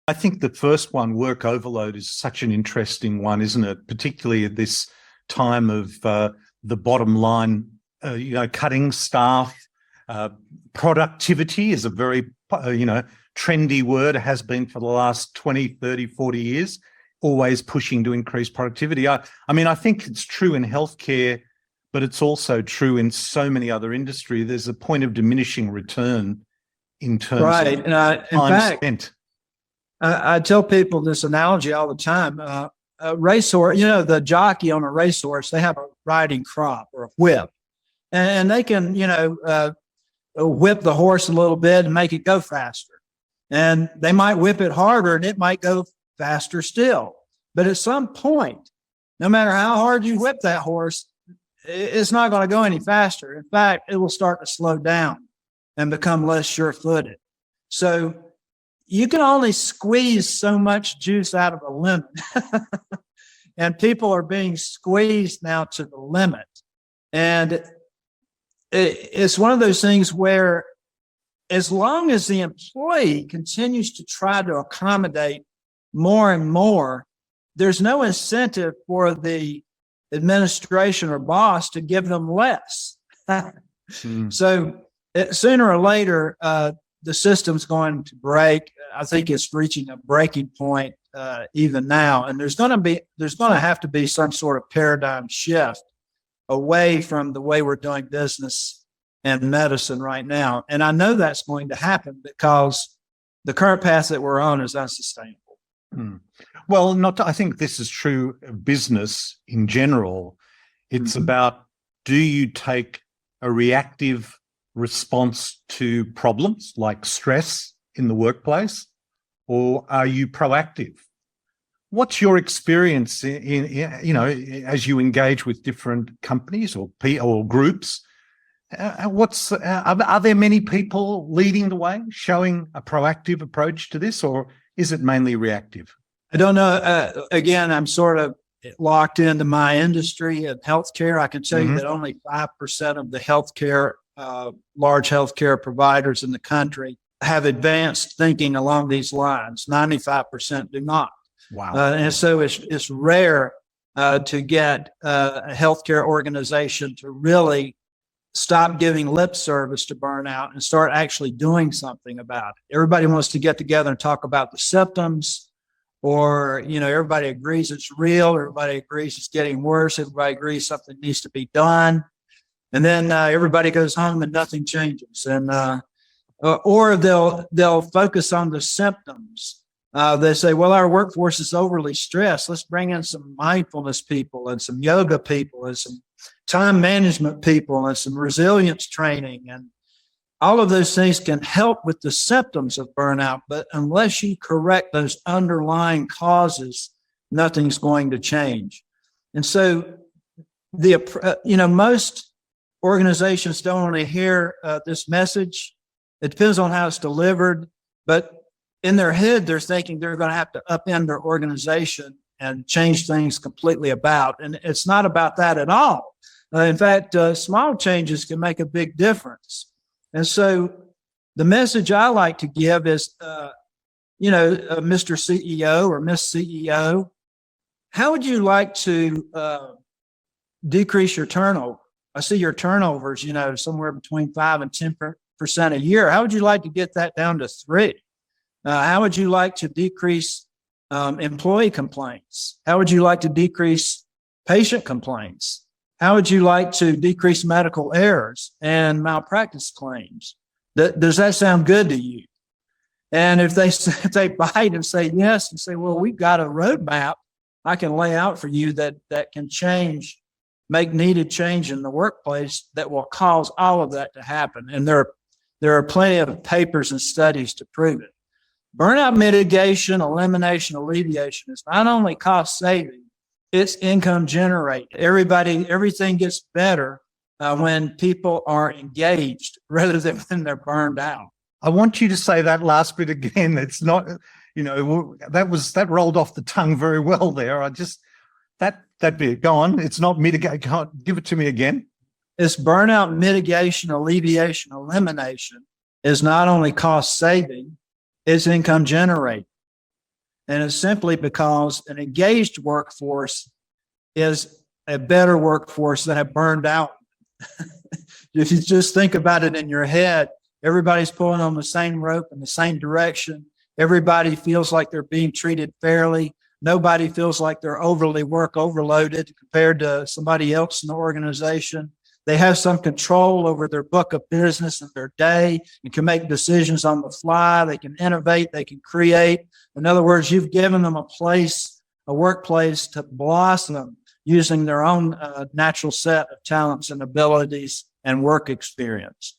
I think the first one, work overload, is such an interesting one, isn't it? Particularly at this time of the bottom line, cutting staff. Productivity is a very, trendy word, has been for the last 20, 30, 40 years, always pushing to increase productivity. I think it's true in healthcare, but it's also true in so many other industries. There's a point of diminishing return in terms right. of time spent. I tell people this analogy all the time. A racehorse, the jockey on a racehorse, they have a riding crop or a whip, and they can, whip the horse a little bit and make it go faster. And they might whip it harder and it might go faster still. But at some point, no matter how hard you whip that horse, it's not going to go any faster. In fact, it will start to slow down and become less sure-footed. So you can only squeeze so much juice out of a lemon. And people are being squeezed now to the limit. And it's one of those things where as long as the employee continues to try to accommodate more and more, there's no incentive for the administration or boss to give them less. So sooner or later, the system's going to break. I think it's reaching a breaking point even now. And there's going to have to be some sort of paradigm shift away from the way we're doing business and medicine right now. And I know that's going to happen because the current path that we're on is unsustainable. Well, I think this is true of business in general. It's about, do you take a reactive response to problems like stress in the workplace, or are you proactive? What's your experience as you engage with different companies or groups? Are there many people leading the way, showing a proactive approach to this, or is it mainly reactive? I don't know. Again, I'm sort of locked into my industry of healthcare. I can tell you that only 5% of the large healthcare providers in the country have advanced thinking along these lines. 95% do not. Wow. And so it's rare to get a healthcare organization to really stop giving lip service to burnout and start actually doing something about it. Everybody wants to get together and talk about the symptoms, or, everybody agrees it's real. Everybody agrees it's getting worse. Everybody agrees something needs to be done. And then everybody goes home and nothing changes. And or they'll focus on the symptoms. They say, well, our workforce is overly stressed. Let's bring in some mindfulness people and some yoga people and some time management people and some resilience training. And all of those things can help with the symptoms of burnout. But unless you correct those underlying causes, nothing's going to change. And so most organizations don't want to hear this message. It depends on how it's delivered, but in their head, they're thinking they're going to have to upend their organization and change things completely about. And it's not about that at all. In fact, small changes can make a big difference. And so the message I like to give is, Mr. CEO or Miss CEO, how would you like to decrease your turnover? I see your turnovers, somewhere between 5 and 10% a year. How would you like to get that down to 3? How would you like to decrease employee complaints? How would you like to decrease patient complaints? How would you like to decrease medical errors and malpractice claims? Does that sound good to you? And if they bite and say yes, and say, well, we've got a roadmap I can lay out for you that can make needed change in the workplace that will cause all of that to happen. And there are plenty of papers and studies to prove it. Burnout mitigation, elimination, alleviation is not only cost saving, it's income generating. Everything gets better when people are engaged rather than when they're burned out. I want you to say that last bit again. It's not, that rolled off the tongue very well there. That bit, go on. It's not mitigate. Give it to me again. It's burnout mitigation, alleviation, elimination is not only cost saving, it's income generating. And it's simply because an engaged workforce is a better workforce than a burned out. If you just think about it in your head, everybody's pulling on the same rope in the same direction. Everybody feels like they're being treated fairly. Nobody feels like they're overly work overloaded compared to somebody else in the organization. They have some control over their book of business and their day and can make decisions on the fly. They can innovate. They can create. In other words, you've given them a place, a workplace to blossom using their own natural set of talents and abilities and work experience.